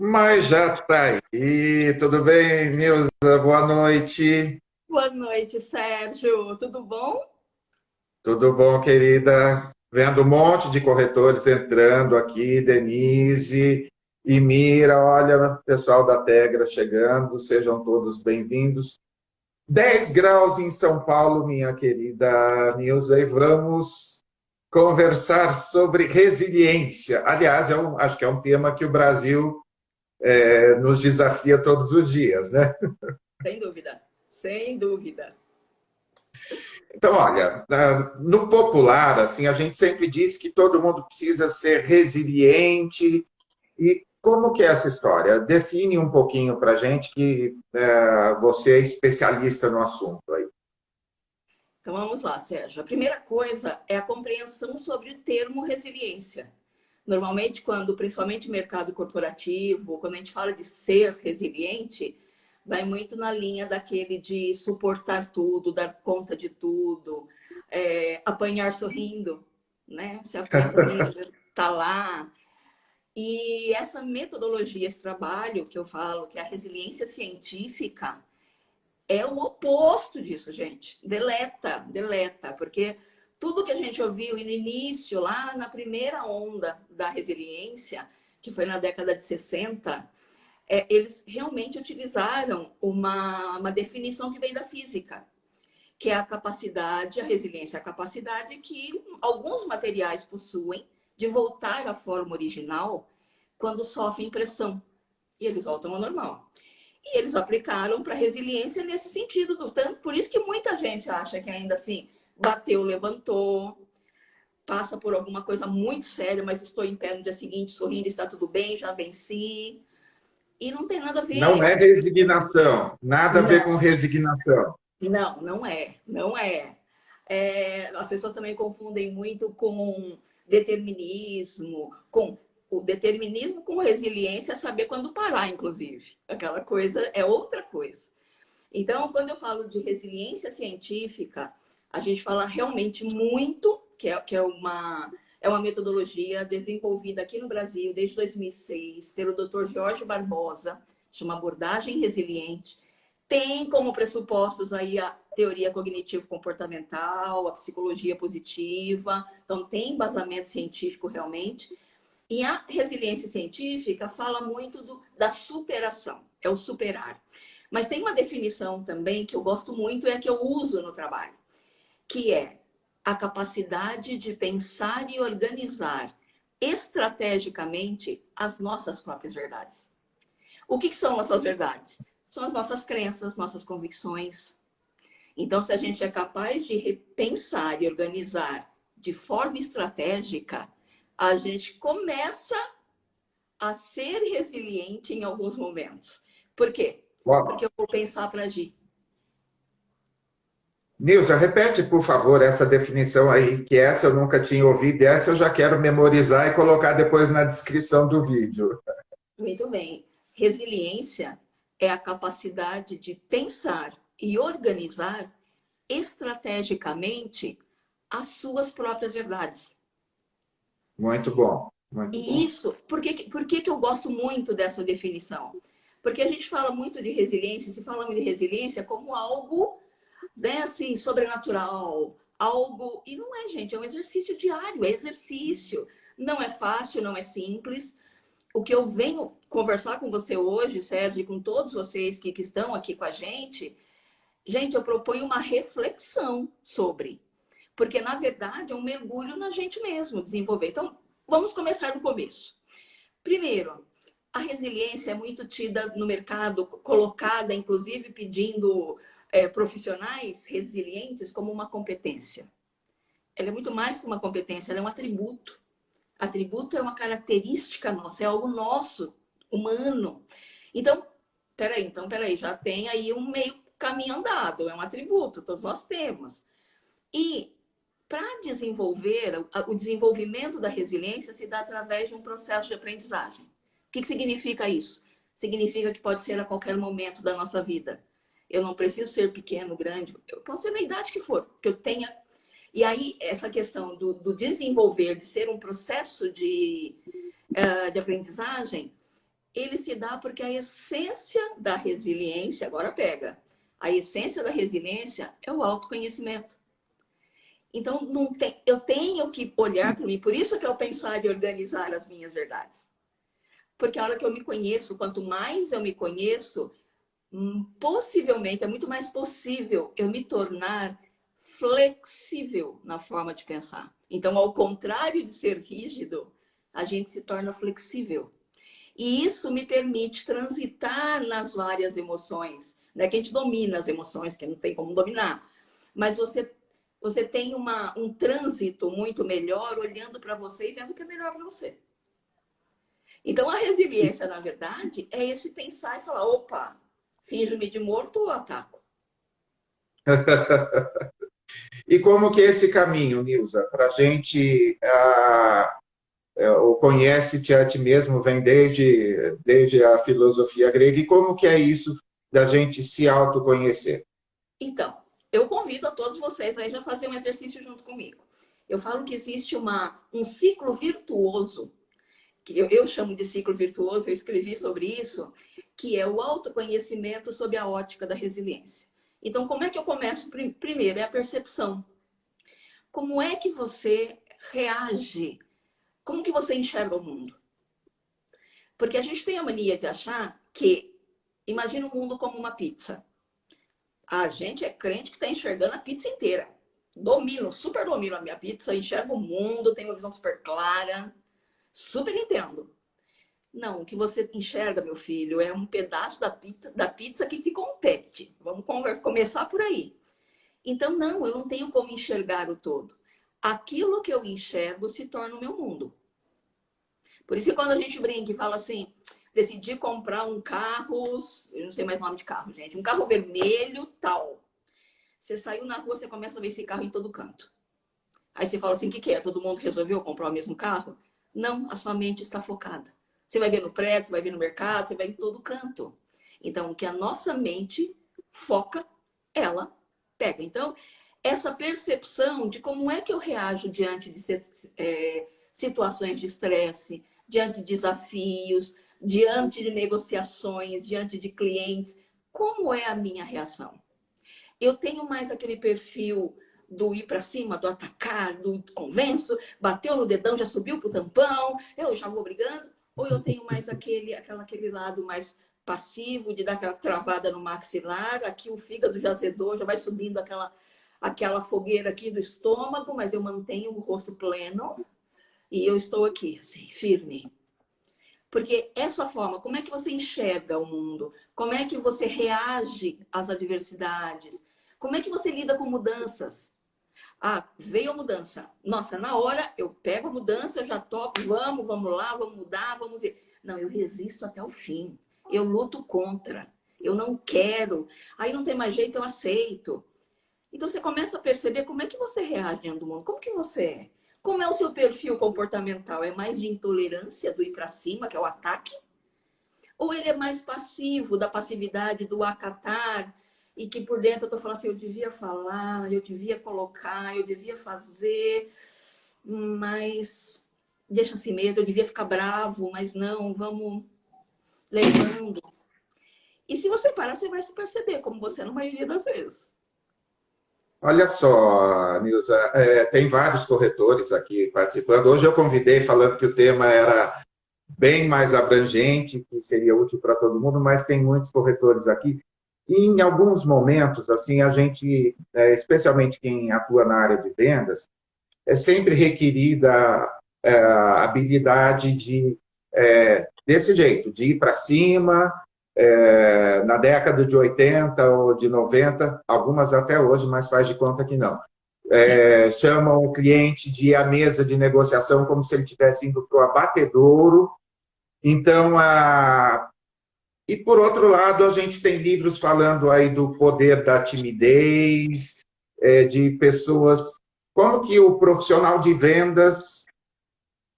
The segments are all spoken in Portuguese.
Mas já está aí. Tudo bem, Nilza? Boa noite. Boa noite, Sérgio. Tudo bom? Tudo bom, querida? Vendo um monte de corretores entrando aqui, Denise e Mira. Olha, pessoal da Tegra chegando, sejam todos bem-vindos. 10 graus em São Paulo, minha querida Nilza, e vamos conversar sobre resiliência. Aliás, acho que é um tema que o Brasil nos desafia todos os dias, né? Sem dúvida, sem dúvida. Então, olha, no popular, assim, a gente sempre diz que todo mundo precisa ser resiliente. E como que é essa história? Define um pouquinho para a gente que você é especialista no assunto aí. Então vamos lá, Sérgio. A primeira coisa é a compreensão sobre o termo resiliência. Normalmente, principalmente mercado corporativo, quando a gente fala de ser resiliente, vai muito na linha daquele de suportar tudo, dar conta de tudo, apanhar sorrindo, né? Se apanha sorrindo, tá lá. E essa metodologia, esse trabalho que eu falo, que é a resiliência científica, é o oposto disso, gente. Deleta, deleta, porque tudo que a gente ouviu no início, lá na primeira onda da resiliência, que foi na década de 60, eles realmente utilizaram uma definição que veio da física, que é a capacidade, a resiliência, a capacidade que alguns materiais possuem de voltar à forma original quando sofrem pressão. E eles voltam ao normal. E eles aplicaram para resiliência nesse sentido. Tanto, por isso que muita gente acha que ainda assim, bateu, levantou, passa por alguma coisa muito séria, mas estou em pé no dia seguinte, sorrindo, está tudo bem, já venci. E não tem nada a Não ver. é resignação, nada a ver com Não, resignação. não é. Não é. As pessoas também confundem muito com determinismo, com o determinismo com resiliência, é saber quando parar, inclusive. Aquela coisa é outra coisa. Então, quando eu falo de resiliência científica, a gente fala realmente muito, que é uma metodologia desenvolvida aqui no Brasil desde 2006 pelo Dr. Jorge Barbosa, chama abordagem resiliente. Tem como pressupostos aí a teoria cognitivo-comportamental, a psicologia positiva, então tem embasamento científico realmente. E a resiliência científica fala muito da superação, é o superar. Mas tem uma definição também que eu gosto muito e é a que eu uso no trabalho, que é a capacidade de pensar e organizar estrategicamente as nossas próprias verdades. O que são nossas verdades? São as nossas crenças, nossas convicções. Então, se a gente é capaz de repensar e organizar de forma estratégica, a gente começa a ser resiliente em alguns momentos. Por quê? Porque Ó, eu vou pensar para agir. Nilza, repete, por favor, essa definição aí, que essa eu nunca tinha ouvido, e essa eu já quero memorizar e colocar depois na descrição do vídeo. Muito bem. Resiliência é a capacidade de pensar e organizar estrategicamente as suas próprias verdades. Muito bom, muito E bom. isso, por que eu gosto muito dessa definição? Porque a gente fala muito de resiliência, se fala de resiliência como algo, né, assim, sobrenatural, algo. E não é, gente, é um exercício diário, é exercício. Não é fácil, não é simples. O que eu venho conversar com você hoje, Sérgio, e com todos vocês que estão aqui com a gente, eu proponho uma reflexão sobre. Porque, na verdade, é um mergulho na gente mesmo, desenvolver. Então, vamos começar do começo. Primeiro, a resiliência é muito tida no mercado, colocada, inclusive, pedindo profissionais resilientes como uma competência. Ela é muito mais que uma competência, ela é um atributo. Atributo é uma característica nossa, é algo nosso, humano. Então, peraí, já tem aí um meio caminho andado, é um atributo, todos nós temos. E para desenvolver, o desenvolvimento da resiliência se dá através de um processo de aprendizagem. O que significa isso? Significa que pode ser a qualquer momento da nossa vida. Eu não preciso ser pequeno, grande, eu posso ser na idade que for, que eu tenha. E aí, essa questão do desenvolver, de ser um processo de aprendizagem, ele se dá porque a essência da resiliência, agora pega, a essência da resiliência é o autoconhecimento. Então, não tem, eu tenho que olhar para mim, por isso que eu pensar de organizar as minhas verdades. Porque a hora que eu me conheço, quanto mais eu me conheço, possivelmente, é muito mais possível eu me tornar flexível na forma de pensar. Então, ao contrário de ser rígido, a gente se torna flexível. E isso me permite transitar nas várias emoções. Não é que a gente domina as emoções, porque não tem como dominar. Mas você tem um trânsito muito melhor olhando para você e vendo o que é melhor para você. Então, a resiliência, na verdade, é esse pensar e falar, opa, finjo-me de morto ou ataco? E como que é esse caminho, Nilza, para a gente, o conhece-te a ti mesmo, vem desde a filosofia grega, e como que é isso da gente se autoconhecer? Então, eu convido a todos vocês a já fazer um exercício junto comigo. Eu falo que existe um ciclo virtuoso, que eu chamo de ciclo virtuoso, eu escrevi sobre isso, que é o autoconhecimento sob a ótica da resiliência. Então, como é que eu começo? Primeiro, é a percepção. Como é que você reage? Como que você enxerga o mundo? Porque a gente tem a mania de achar que, imagina o mundo como uma pizza. A gente é crente que está enxergando a pizza inteira. Super domino a minha pizza, enxergo o mundo, tenho uma visão super clara, super entendo. Não, o que você enxerga, meu filho, é um pedaço da pizza que te compete. Vamos começar por aí. Então, não, eu não tenho como enxergar o todo. Aquilo que eu enxergo se torna o meu mundo. Por isso que quando a gente brinca e fala assim, decidi comprar um carro, eu não sei mais o nome de carro, gente, um carro vermelho, tal. Você saiu na rua, você começa a ver esse carro em todo canto. Aí você fala assim, o que que é? Todo mundo resolveu comprar o mesmo carro? Não, a sua mente está focada. Você vai ver no prédio, você vai ver no mercado, você vai em todo canto. Então, o que a nossa mente foca, ela pega. Então, essa percepção de como é que eu reajo diante de situações de estresse, diante de desafios, diante de negociações, diante de clientes, como é a minha reação? Eu tenho mais aquele perfil do ir para cima, do atacar, do convenço, bateu no dedão, já subiu pro tampão, eu já vou brigando, ou eu tenho mais aquele lado mais passivo, de dar aquela travada no maxilar, aqui o fígado já azedou, já vai subindo aquela fogueira aqui do estômago, mas eu mantenho o rosto pleno e eu estou aqui, assim, firme. Porque essa forma, como é que você enxerga o mundo? Como é que você reage às adversidades? Como é que você lida com mudanças? Ah, veio a mudança. Nossa, na hora eu pego a mudança, eu já topo, vamos lá, vamos mudar, vamos ir. Não, eu resisto até o fim. Eu luto contra. Eu não quero. Aí não tem mais jeito, eu aceito. Então você começa a perceber como é que você reage diante do mundo. Como que você é? Como é o seu perfil comportamental? É mais de intolerância, do ir para cima, que é o ataque? Ou ele é mais passivo, da passividade, do acatar, e que por dentro eu tô falando assim, eu devia falar, eu devia colocar, eu devia fazer, mas deixa assim mesmo, eu devia ficar bravo, mas não, vamos levando. E se você parar, você vai se perceber, como você é na maioria das vezes. Olha só, Nilza, tem vários corretores aqui participando. Hoje eu convidei falando que o tema era bem mais abrangente, que seria útil para todo mundo, mas tem muitos corretores aqui. E em alguns momentos, assim, a gente, especialmente quem atua na área de vendas, é sempre requerida a habilidade desse jeito, de ir para cima. Na década de 80 ou de 90, algumas até hoje, mas faz de conta que não. Chamam o cliente de ir à mesa de negociação como se ele estivesse indo para o abatedouro. Então, e por outro lado, a gente tem livros falando aí do poder da timidez, de pessoas, como que o profissional de vendas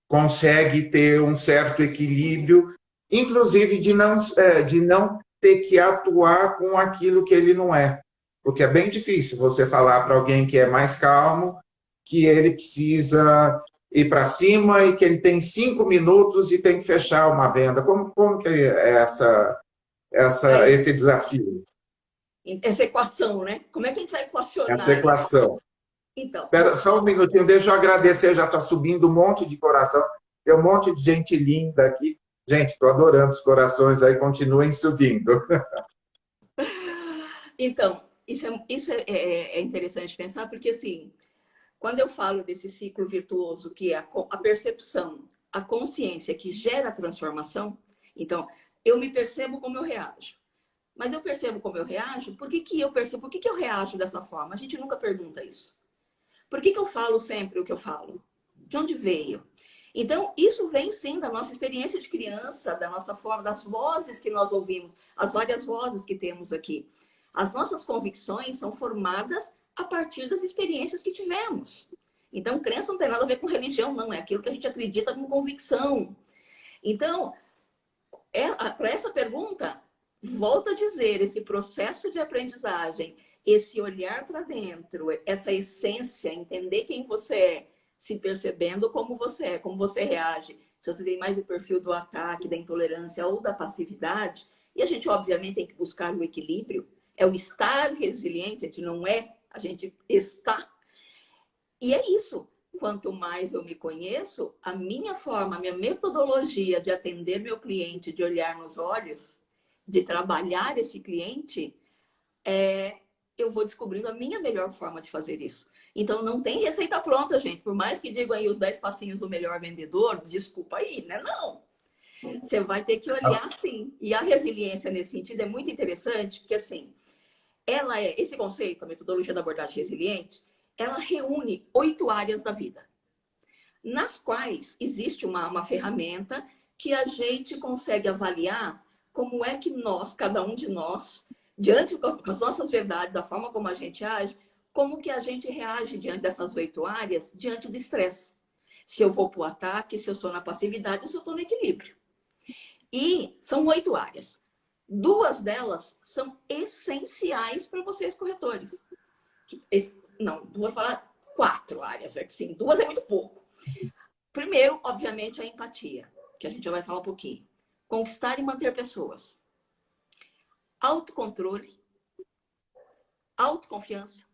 consegue ter um certo equilíbrio, inclusive de não ter que atuar com aquilo que ele não é. Porque é bem difícil você falar para alguém que é mais calmo que ele precisa ir para cima e que ele tem 5 minutos e tem que fechar uma venda. Como que é esse desafio, Essa equação, né? Como é que a gente vai essa equacionar isso? equação? Então, Espera bom, só um minutinho, deixa eu agradecer, já está subindo um monte de coração, tem um monte de gente linda aqui. Gente, estou adorando os corações aí, continuem subindo. então isso é interessante pensar, porque assim, quando eu falo desse ciclo virtuoso, que é a percepção, a consciência que gera a transformação, então, eu me percebo como eu reajo. Mas eu percebo como eu reajo, por que eu percebo? Por que eu reajo dessa forma? A gente nunca pergunta isso. Por que eu falo sempre o que eu falo? De onde veio? Então, isso vem sim da nossa experiência de criança, da nossa forma, das vozes que nós ouvimos, as várias vozes que temos aqui. As nossas convicções são formadas a partir das experiências que tivemos. Então, crença não tem nada a ver com religião, não. É aquilo que a gente acredita com convicção. Então, para essa pergunta, volto a dizer, esse processo de aprendizagem, esse olhar para dentro, essa essência, entender quem você é, se percebendo como você reage. Se você tem mais o perfil do ataque, da intolerância ou da passividade, e a gente, obviamente, tem que buscar o equilíbrio, é o estar resiliente, a gente não é, a gente está. E é isso. Quanto mais eu me conheço, a minha forma, a minha metodologia de atender meu cliente, de olhar nos olhos, de trabalhar esse cliente, eu vou descobrindo a minha melhor forma de fazer isso. Então, não tem receita pronta, gente. Por mais que digam aí os 10 passinhos do melhor vendedor, desculpa aí, né? Não. Você vai ter que olhar sim. E a resiliência nesse sentido é muito interessante, porque assim, esse conceito, a metodologia da abordagem resiliente, ela reúne 8 áreas da vida, nas quais existe uma ferramenta que a gente consegue avaliar como é que nós, cada um de nós, diante das nossas verdades, da forma como a gente age, como que a gente reage diante dessas 8 áreas, diante do estresse. Se eu vou para o ataque, se eu sou na passividade, se eu estou no equilíbrio. E são 8 áreas. 2 delas são essenciais para vocês, corretores. Não, vou falar 4 áreas, é que sim, 2 é muito pouco. Primeiro, obviamente, a empatia, que a gente já vai falar um pouquinho. Conquistar e manter pessoas. Autocontrole, autoconfiança.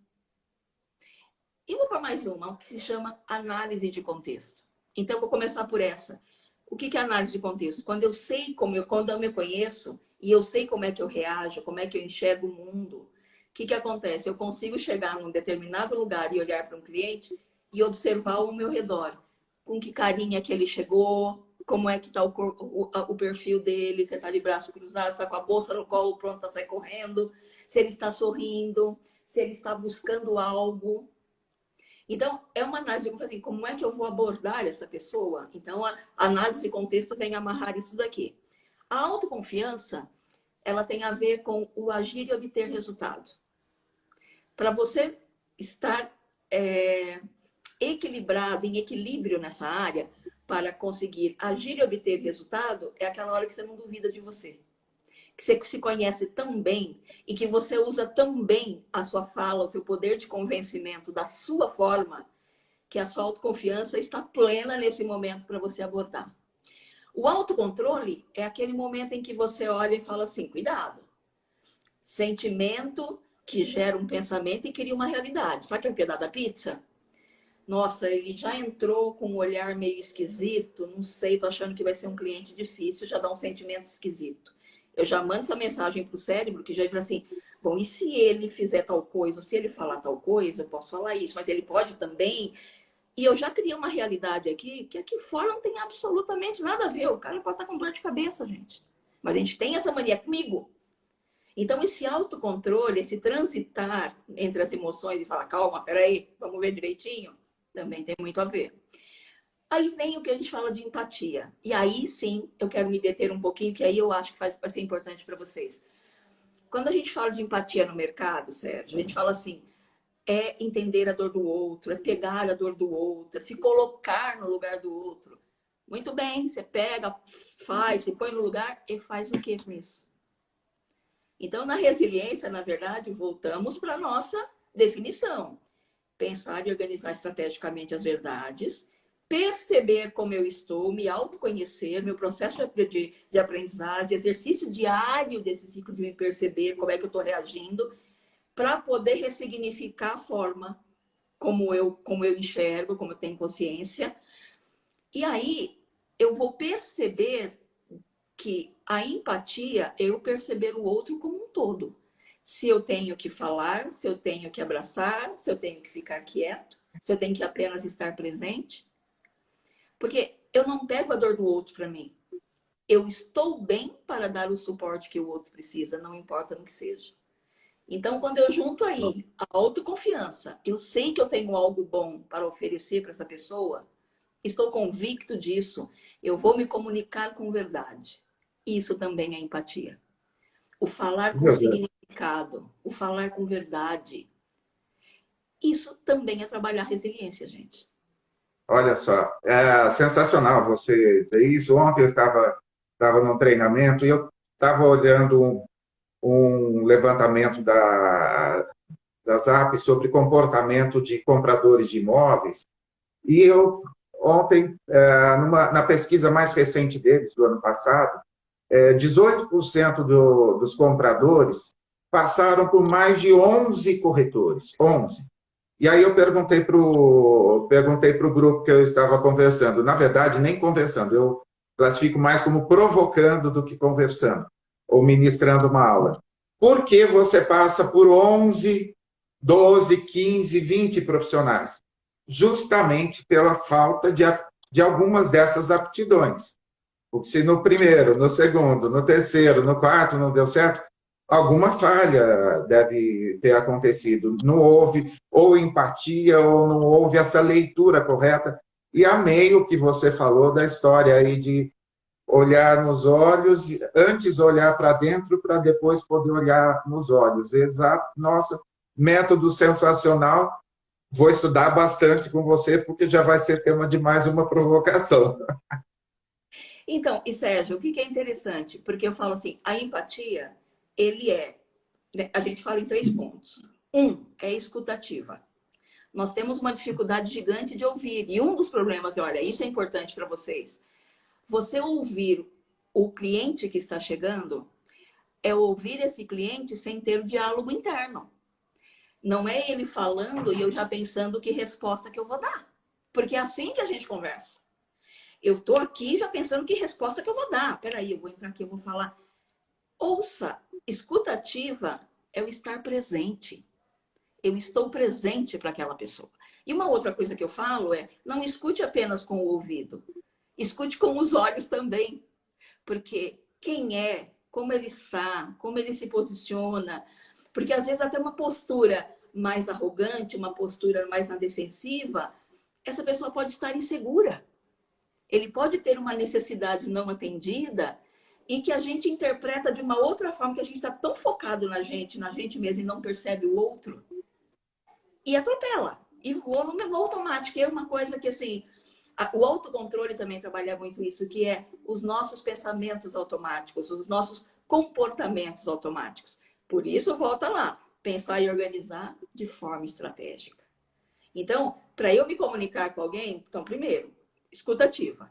E vou para mais uma, o que se chama análise de contexto. Então, vou começar por essa. O que é análise de contexto? Quando eu me conheço e eu sei como é que eu reajo, como é que eu enxergo o mundo, o que acontece? Eu consigo chegar num determinado lugar e olhar para um cliente e observar o meu redor. Com que carinha que ele chegou, como é que está o perfil dele, se está de braço cruzado, se está com a bolsa no colo pronto para sair correndo, se ele está sorrindo, se ele está buscando algo. Então, é uma análise, assim, como é que eu vou abordar essa pessoa? Então, a análise de contexto vem amarrar isso daqui. A autoconfiança, ela tem a ver com o agir e obter resultado. Para você estar equilibrado, em equilíbrio nessa área, para conseguir agir e obter resultado, é aquela hora que você não duvida de você. Que você se conhece tão bem e que você usa tão bem a sua fala, o seu poder de convencimento da sua forma, que a sua autoconfiança está plena nesse momento para você abordar. O autocontrole é aquele momento em que você olha e fala assim, cuidado. Sentimento que gera um pensamento e cria uma realidade. Sabe aquele pedaço da pizza? Nossa, ele já entrou com um olhar meio esquisito, não sei, tô achando que vai ser um cliente difícil, já dá um sentimento esquisito. Eu já mando essa mensagem para o cérebro, que já diz assim, bom, e se ele fizer tal coisa, ou se ele falar tal coisa, eu posso falar isso, mas ele pode também. E eu já criei uma realidade aqui, que aqui fora não tem absolutamente nada a ver. O cara pode estar com dor de cabeça, gente. Mas a gente tem essa mania comigo. Então, esse autocontrole, esse transitar entre as emoções e falar, calma, peraí, vamos ver direitinho, também tem muito a ver. Aí vem o que a gente fala de empatia. E aí sim, eu quero me deter um pouquinho, que aí eu acho que vai ser importante para vocês. Quando a gente fala de empatia no mercado, Sérgio, a gente fala assim, é entender a dor do outro, é pegar a dor do outro, é se colocar no lugar do outro. Muito bem, você pega, faz, se põe no lugar e faz o que com isso? Então, na resiliência, na verdade, voltamos para a nossa definição. Pensar e organizar estrategicamente as verdades, perceber como eu estou, me autoconhecer, meu processo de aprendizagem, exercício diário desse ciclo de me perceber, como é que eu estou reagindo, para poder ressignificar a forma como eu enxergo, como eu tenho consciência. E aí eu vou perceber que a empatia é eu perceber o outro como um todo. Se eu tenho que falar, se eu tenho que abraçar, se eu tenho que ficar quieto, se eu tenho que apenas estar presente. Porque eu não pego a dor do outro para mim. Eu estou bem para dar o suporte que o outro precisa, não importa no que seja. Então, quando eu junto aí a autoconfiança, eu sei que eu tenho algo bom para oferecer para essa pessoa, estou convicto disso, eu vou me comunicar com verdade. Isso também é empatia. O falar com Meu Deus. significado, o falar com verdade. Isso também é trabalhar resiliência, gente. Olha só, é sensacional você dizer isso. Ontem eu estava num treinamento e eu estava olhando um levantamento da ZAP sobre comportamento de compradores de imóveis. E eu, ontem, na pesquisa mais recente deles, do ano passado, 18% dos compradores passaram por mais de 11 corretores. 11. E aí eu perguntei pro grupo que eu estava conversando. Na verdade, nem conversando, eu classifico mais como provocando do que conversando, ou ministrando uma aula. Por que você passa por 11, 12, 15, 20 profissionais? Justamente pela falta de algumas dessas aptidões. Porque se no primeiro, no segundo, no terceiro, no quarto não deu certo, alguma falha deve ter acontecido. Não houve ou empatia, ou não houve essa leitura correta. E amei o que você falou da história aí de olhar nos olhos, antes olhar para dentro, para depois poder olhar nos olhos. Exato, nossa, método sensacional. Vou estudar bastante com você, porque já vai ser tema de mais uma provocação. Então, e Sérgio, o que é interessante? Porque eu falo assim, a empatia, ele é, né, a gente fala em 3 pontos. É escutativa. Nós temos uma dificuldade gigante de ouvir. E um dos problemas, olha, isso é importante para vocês. Você ouvir o cliente que está chegando é ouvir esse cliente sem ter o diálogo interno. Não é ele falando e eu já pensando que resposta que eu vou dar. Porque é assim que a gente conversa. Eu estou aqui já pensando que resposta que eu vou dar. Peraí, eu vou entrar aqui, eu vou falar. Ouça, escutativa é o estar presente. Eu estou presente para aquela pessoa. E uma outra coisa que eu falo é, não escute apenas com o ouvido. Escute com os olhos também. Porque quem é, como ele está, como ele se posiciona. Porque às vezes até uma postura mais arrogante, uma postura mais na defensiva, essa pessoa pode estar insegura. Ele pode ter uma necessidade não atendida e que a gente interpreta de uma outra forma, que a gente está tão focado na gente mesmo e não percebe o outro. E atropela. E voa no automático. É uma coisa que, assim, o autocontrole também trabalha muito isso, que é os nossos pensamentos automáticos, os nossos comportamentos automáticos. Por isso, volta lá. Pensar e organizar de forma estratégica. Então, para eu me comunicar com alguém, então, primeiro, escutativa.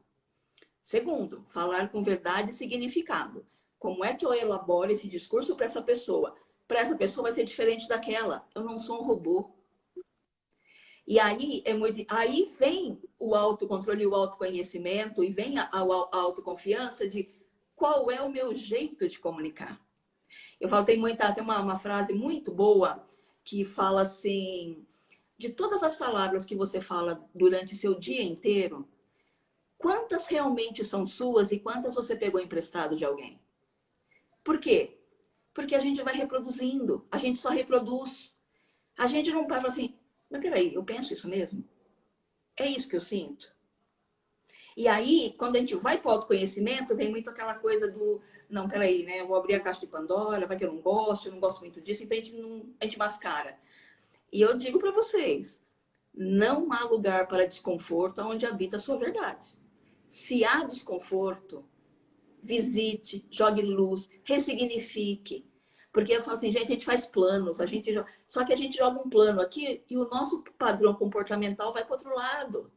Segundo, falar com verdade e significado. Como é que eu elaboro esse discurso para essa pessoa? Para essa pessoa vai ser diferente daquela. Eu não sou um robô. E aí, aí vem o autocontrole e o autoconhecimento, e vem a autoconfiança de qual é o meu jeito de comunicar. Eu falo, tem uma frase muito boa que fala assim, de todas as palavras que você fala durante seu dia inteiro, quantas realmente são suas e quantas você pegou emprestado de alguém? Por quê? Porque a gente vai reproduzindo, a gente só reproduz. A gente não fala assim, mas peraí, eu penso isso mesmo? É isso que eu sinto? E aí, quando a gente vai para o autoconhecimento, vem muito aquela coisa do, não, peraí, né? Eu vou abrir a caixa de Pandora, vai que eu não gosto muito disso, então a gente mascara. E eu digo para vocês, não há lugar para desconforto onde habita a sua verdade. Se há desconforto, visite, jogue luz, ressignifique. Porque eu falo assim, gente, a gente faz planos, só que a gente joga um plano aqui e o nosso padrão comportamental vai para outro lado.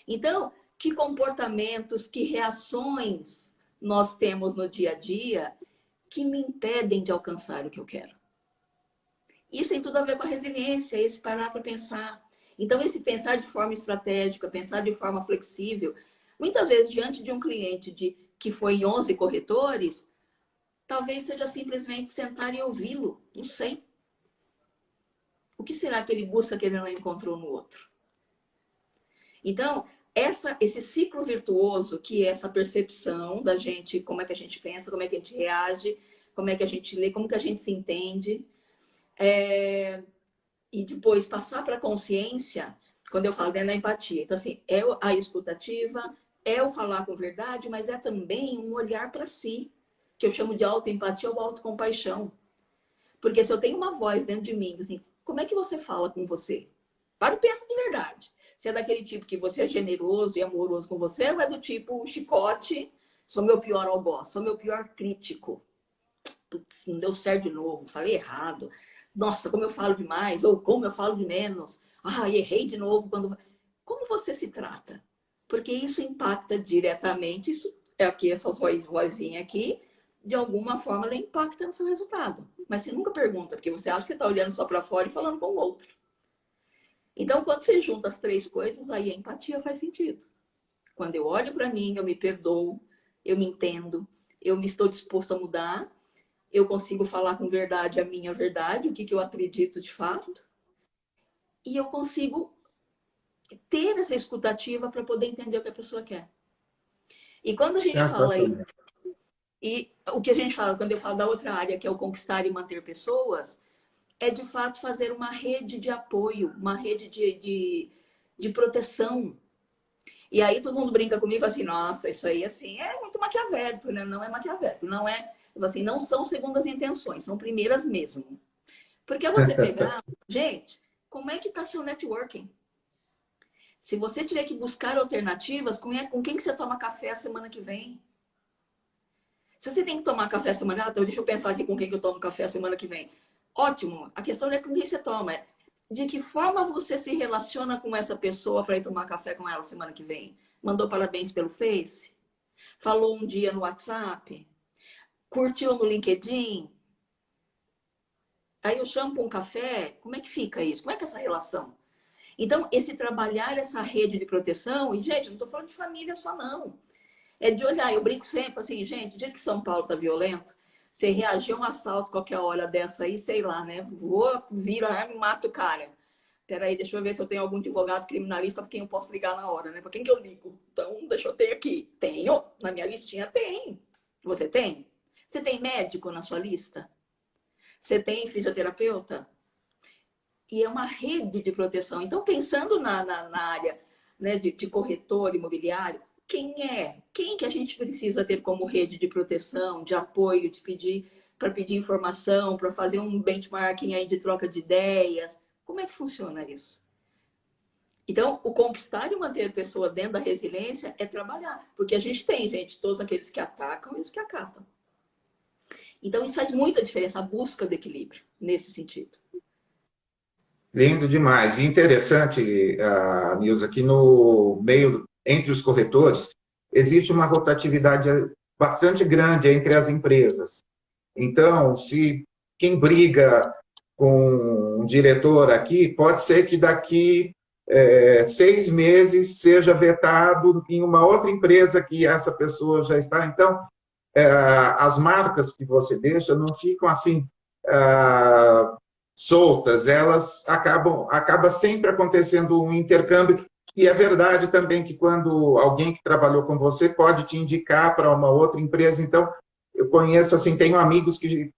Então, que comportamentos, que reações nós temos no dia a dia que me impedem de alcançar o que eu quero? Isso tem tudo a ver com a resiliência, esse parar para pensar. Então, esse pensar de forma estratégica, pensar de forma flexível, muitas vezes diante de um cliente que foi em 11 corretores, talvez seja simplesmente sentar e ouvi-lo. Não sei. O que será que ele busca que ele não encontrou no outro? Então, esse ciclo virtuoso, que é essa percepção da gente, como é que a gente pensa, como é que a gente reage, como é que a gente lê, como que a gente se entende, e depois passar para a consciência, quando eu falo dentro da empatia. Então, assim, é a escutativa, é o falar com verdade, mas é também um olhar para si, que eu chamo de autoempatia ou autocompaixão. Porque se eu tenho uma voz dentro de mim, assim, como é que você fala com você? Para e pensa de verdade. Se é daquele tipo que você é generoso e amoroso com você, ou é do tipo chicote, sou meu pior algoz, sou meu pior crítico. Putz, não deu certo de novo, falei errado. Nossa, como eu falo demais, ou como eu falo de menos. Ah, errei de novo. Como você se trata? Porque isso impacta diretamente, isso é aqui, essa vozinha aqui, de alguma forma ela impacta no seu resultado. Mas você nunca pergunta, porque você acha que você está olhando só para fora e falando com o outro. Então, quando você junta as três coisas, aí a empatia faz sentido. Quando eu olho para mim, eu me perdoo, eu me entendo, eu me estou disposto a mudar, eu consigo falar com verdade a minha verdade, o que eu acredito de fato, e eu consigo ter essa escutativa para poder entender o que a pessoa quer. E quando a gente fala aí, e o que a gente fala, quando eu falo da outra área, que é o conquistar e manter pessoas, é de fato fazer uma rede de apoio, uma rede de proteção. E aí todo mundo brinca comigo assim, nossa, isso aí assim é muito maquiavélico, né? Não é maquiavélico, não é, assim, não são segundas intenções, são primeiras mesmo. Porque é você pegar, gente, como é que tá seu networking? Se você tiver que buscar alternativas, com quem que você toma café a semana que vem? Se você tem que tomar café a semana, então deixa eu pensar aqui com quem que eu tomo café a semana que vem. Ótimo. A questão não é com quem você toma, é de que forma você se relaciona com essa pessoa para ir tomar café com ela semana que vem. Mandou parabéns pelo Face? Falou um dia no WhatsApp? Curtiu no LinkedIn? Aí eu chamo para um café? Como é que fica isso? Como é que é essa relação? Então, esse trabalhar essa rede de proteção, e gente, não estou falando de família só não. É de olhar, eu brinco sempre assim, gente, do jeito que São Paulo está violento, você reagir a um assalto qualquer hora dessa aí, sei lá, né? Vou, viro a arma e mato o cara. Peraí, deixa eu ver se eu tenho algum advogado criminalista para quem eu posso ligar na hora, né? Para quem que eu ligo? Então, deixa eu ter aqui. Tenho, na minha listinha tem. Você tem? Você tem médico na sua lista? Você tem fisioterapeuta? E é uma rede de proteção. Então, pensando na área, né, de corretor imobiliário, quem que a gente precisa ter como rede de proteção, de apoio, para pedir informação, para fazer um benchmarking aí de troca de ideias? Como é que funciona isso? Então, o conquistar e manter a pessoa dentro da resiliência é trabalhar. Porque a gente tem, gente, todos aqueles que atacam e os que acatam. Então, isso faz muita diferença, a busca do equilíbrio, nesse sentido. Lindo demais. E interessante, Nilza, que no meio, entre os corretores, existe uma rotatividade bastante grande entre as empresas. Então, se quem briga com um diretor aqui, pode ser que daqui 6 meses seja vetado em uma outra empresa que essa pessoa já está. Então, as marcas que você deixa não ficam assim soltas, elas acaba sempre acontecendo um intercâmbio. E é verdade também que quando alguém que trabalhou com você pode te indicar para uma outra empresa. Então, eu conheço, assim, tenho amigos que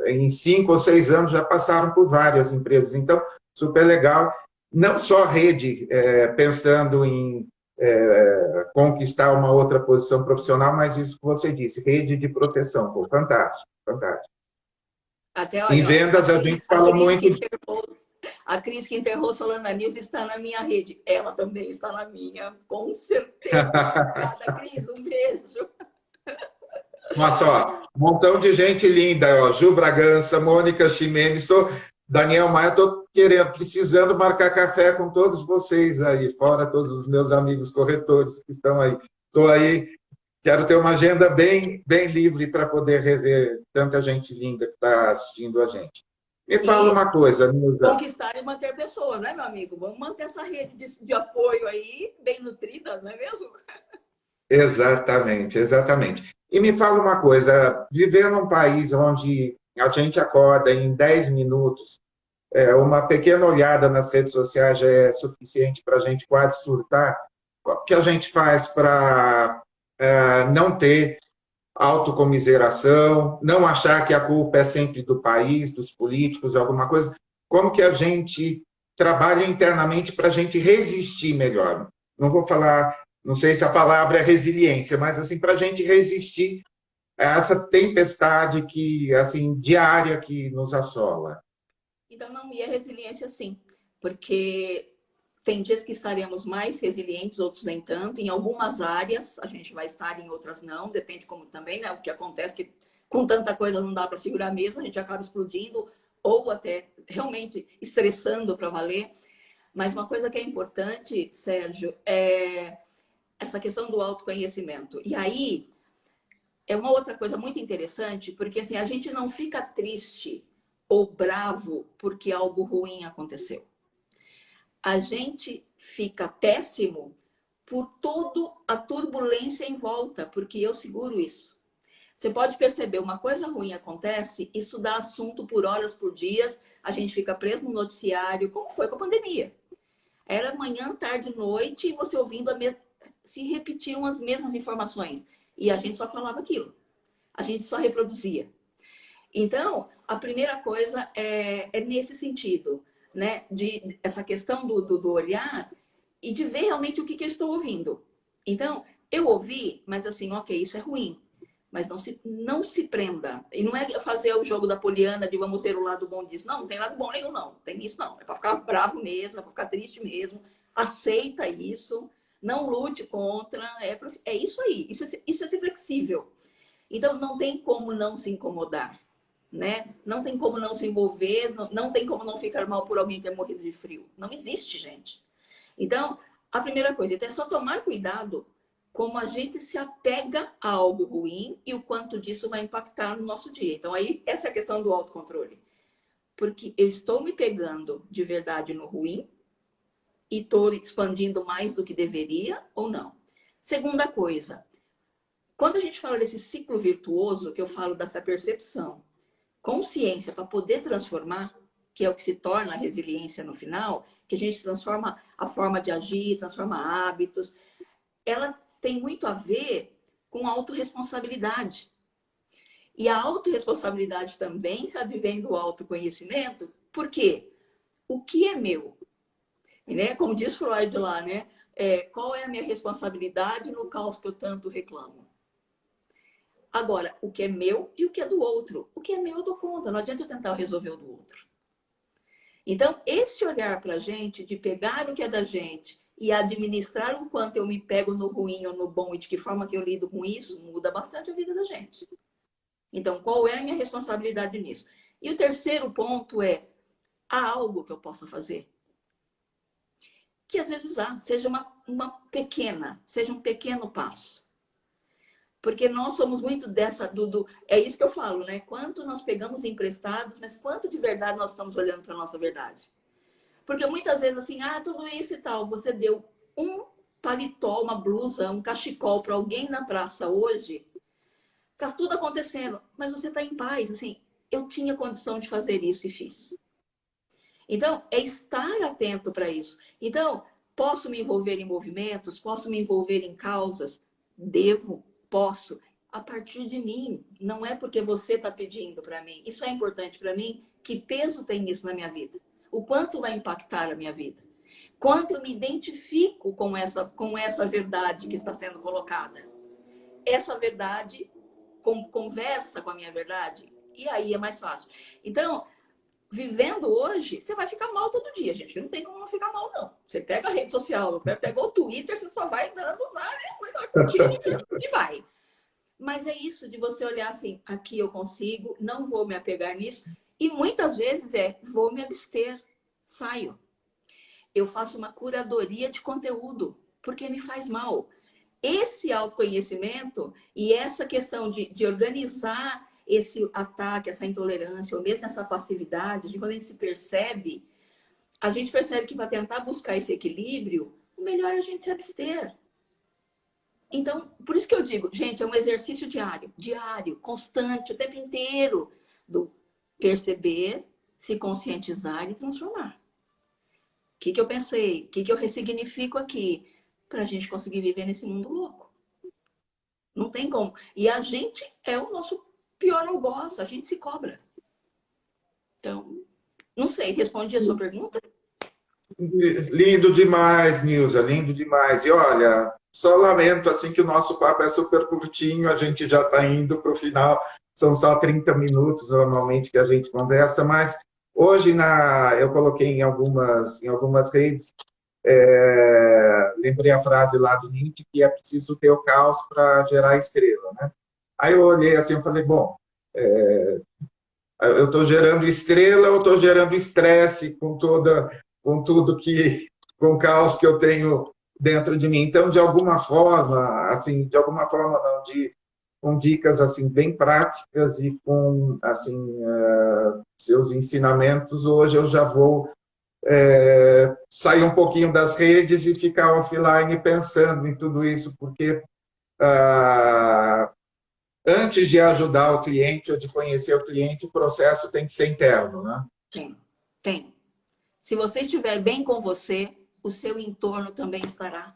em 5 ou 6 anos já passaram por várias empresas. Então, super legal. Não só rede, pensando em conquistar uma outra posição profissional, mas isso que você disse, rede de proteção. Pô, fantástico, fantástico. Até, olha, em vendas, a gente fala muito... A Cris que enterrou Solana News está na minha rede. Ela também está na minha, com certeza. Obrigada, Cris. Um beijo. Nossa, ó, um montão de gente linda, ó, Ju Bragança, Mônica Ximenes, Daniel Maia, estou precisando marcar café com todos vocês aí, fora todos os meus amigos corretores que estão aí. Estou aí, quero ter uma agenda bem livre para poder rever tanta gente linda que está assistindo a gente. Me fala E uma coisa, Nilza. conquistar e manter pessoas, né, meu amigo? Vamos manter essa rede de apoio aí, bem nutrida, não é mesmo? Exatamente, exatamente. E me fala uma coisa, viver num país onde a gente acorda em 10 minutos, uma pequena olhada nas redes sociais já é suficiente para a gente quase surtar. O que a gente faz para não ter autocomiseração, não achar que a culpa é sempre do país, dos políticos, alguma coisa? Como que a gente trabalha internamente para a gente resistir melhor? Não vou falar, não sei se a palavra é resiliência, mas assim, para a gente resistir a essa tempestade que, assim, diária que nos assola. Então, não, e a resiliência sim, porque tem dias que estaremos mais resilientes, outros nem tanto. Em algumas áreas a gente vai estar, em outras não, depende como também, né? O que acontece que com tanta coisa não dá para segurar mesmo, a gente acaba explodindo ou até realmente estressando para valer. Mas uma coisa que é importante, Sérgio, é essa questão do autoconhecimento. E aí é uma outra coisa muito interessante, porque assim, a gente não fica triste ou bravo porque algo ruim aconteceu. A gente fica péssimo por toda a turbulência em volta, porque eu seguro isso. Você pode perceber, uma coisa ruim acontece, isso dá assunto por horas, por dias, a gente fica preso no noticiário, como foi com a pandemia. Era manhã, tarde, noite, e você ouvindo se repetiam as mesmas informações. E a gente só falava aquilo. A gente só reproduzia. Então, a primeira coisa é nesse sentido, né? De essa questão do olhar e de ver realmente o que eu estou ouvindo. Então, eu ouvi, mas assim, ok, isso é ruim. Mas não se prenda. E não é fazer o jogo da Poliana de vamos ver o lado bom disso. Não, não tem lado bom nenhum, não. Tem isso, não. É para ficar bravo mesmo, é para ficar triste mesmo. Aceita isso. Não lute contra. É isso aí. Isso é ser flexível. Então, não tem como não se incomodar, né? Não tem como não se envolver, não tem como não ficar mal por alguém ter morrido de frio. Não existe, gente. Então, a primeira coisa é só tomar cuidado como a gente se apega a algo ruim e o quanto disso vai impactar no nosso dia. Então, aí, essa é a questão do autocontrole. Porque eu estou me pegando de verdade no ruim e estou expandindo mais do que deveria ou não. Segunda coisa, quando a gente fala desse ciclo virtuoso, que eu falo dessa percepção, consciência para poder transformar, que é o que se torna a resiliência no final, que a gente transforma a forma de agir, transforma hábitos, ela tem muito a ver com autorresponsabilidade. E a autorresponsabilidade também se advém do autoconhecimento, por quê? O que é meu? Né? Como diz Freud lá, né? Qual é a minha responsabilidade no caos que eu tanto reclamo? Agora, o que é meu e o que é do outro. O que é meu eu dou conta, não adianta eu tentar resolver o do outro. Então, esse olhar para a gente, de pegar o que é da gente e administrar o quanto eu me pego no ruim ou no bom e de que forma que eu lido com isso, muda bastante a vida da gente. Então, qual é a minha responsabilidade nisso? E o terceiro ponto é, há algo que eu possa fazer? Que às vezes seja uma pequena, seja um pequeno passo. Porque nós somos muito dessa, é isso que eu falo, né? Quanto nós pegamos emprestados, mas quanto de verdade nós estamos olhando para a nossa verdade? Porque muitas vezes assim, tudo isso e tal, você deu um paletó, uma blusa, um cachecol para alguém na praça hoje, tá tudo acontecendo, mas você tá em paz, assim, eu tinha condição de fazer isso e fiz. Então, é estar atento para isso. Então, posso me envolver em movimentos, posso me envolver em causas, devo, posso, a partir de mim. Não é porque você está pedindo para mim. Isso é importante para mim. Que peso tem isso na minha vida? O quanto vai impactar a minha vida? Quanto eu me identifico com essa verdade que está sendo colocada? Essa verdade conversa com a minha verdade? E aí é mais fácil. Então, vivendo hoje, você vai ficar mal todo dia, gente. Não tem como não ficar mal, não. Você pega a rede social, pegou o Twitter, você só vai dando lá, né? Curtindo e vai. Mas é isso de você olhar assim, aqui eu consigo, não vou me apegar nisso. E muitas vezes vou me abster, saio. Eu faço uma curadoria de conteúdo, porque me faz mal. Esse autoconhecimento e essa questão de organizar esse ataque, essa intolerância, ou mesmo essa passividade, de quando a gente percebe que para tentar buscar esse equilíbrio, o melhor é a gente se abster. Então, por isso que eu digo, gente, é um exercício diário, constante, o tempo inteiro, do perceber, se conscientizar e transformar. O que eu pensei? O que eu ressignifico aqui? Para a gente conseguir viver nesse mundo louco. Não tem como. E a gente é o nosso pior algoz, a gente se cobra. Então, não sei, respondi a sua pergunta? Lindo demais, Nilza, lindo demais. E olha, só lamento assim que o nosso papo é super curtinho, a gente já está indo para o final, são só 30 minutos normalmente que a gente conversa, mas hoje eu coloquei em algumas redes, lembrei a frase lá do Nietzsche, que é preciso ter o caos para gerar estrela, né? Aí eu olhei assim e falei, bom, eu estou gerando estrela ou estou gerando estresse com com o caos que eu tenho dentro de mim. Então, de alguma forma, assim, não, com dicas assim bem práticas e com assim seus ensinamentos, hoje eu já vou sair um pouquinho das redes e ficar offline pensando em tudo isso, porque antes de ajudar o cliente ou de conhecer o cliente, o processo tem que ser interno, né? Tem. Se você estiver bem com você, o seu entorno também estará.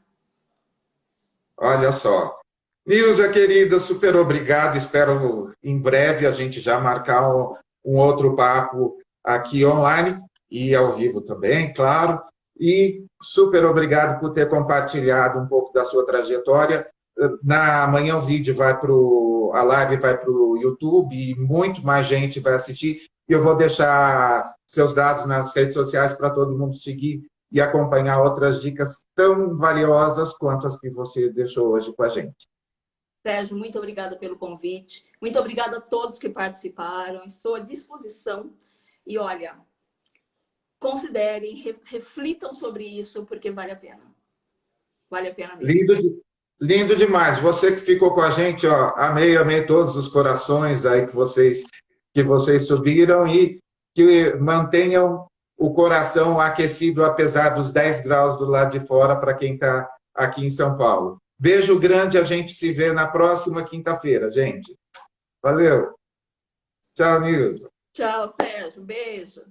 Olha só. Nilza, querida, super obrigado. Espero em breve a gente já marcar um outro papo aqui online e ao vivo também, claro. E super obrigado por ter compartilhado um pouco da sua trajetória. Amanhã a live vai para o YouTube e muito mais gente vai assistir. E eu vou deixar seus dados nas redes sociais para todo mundo seguir e acompanhar outras dicas tão valiosas quanto as que você deixou hoje com a gente. Sérgio, muito obrigada pelo convite. Muito obrigada a todos que participaram. Estou à disposição. E olha, considerem, reflitam sobre isso, porque vale a pena. Vale a pena mesmo. Lindo demais. Você que ficou com a gente, ó, amei todos os corações aí que vocês subiram e que mantenham o coração aquecido apesar dos 10 graus do lado de fora para quem está aqui em São Paulo. Beijo grande, a gente se vê na próxima quinta-feira, gente. Valeu. Tchau, Nilza. Tchau, Sérgio. Beijo.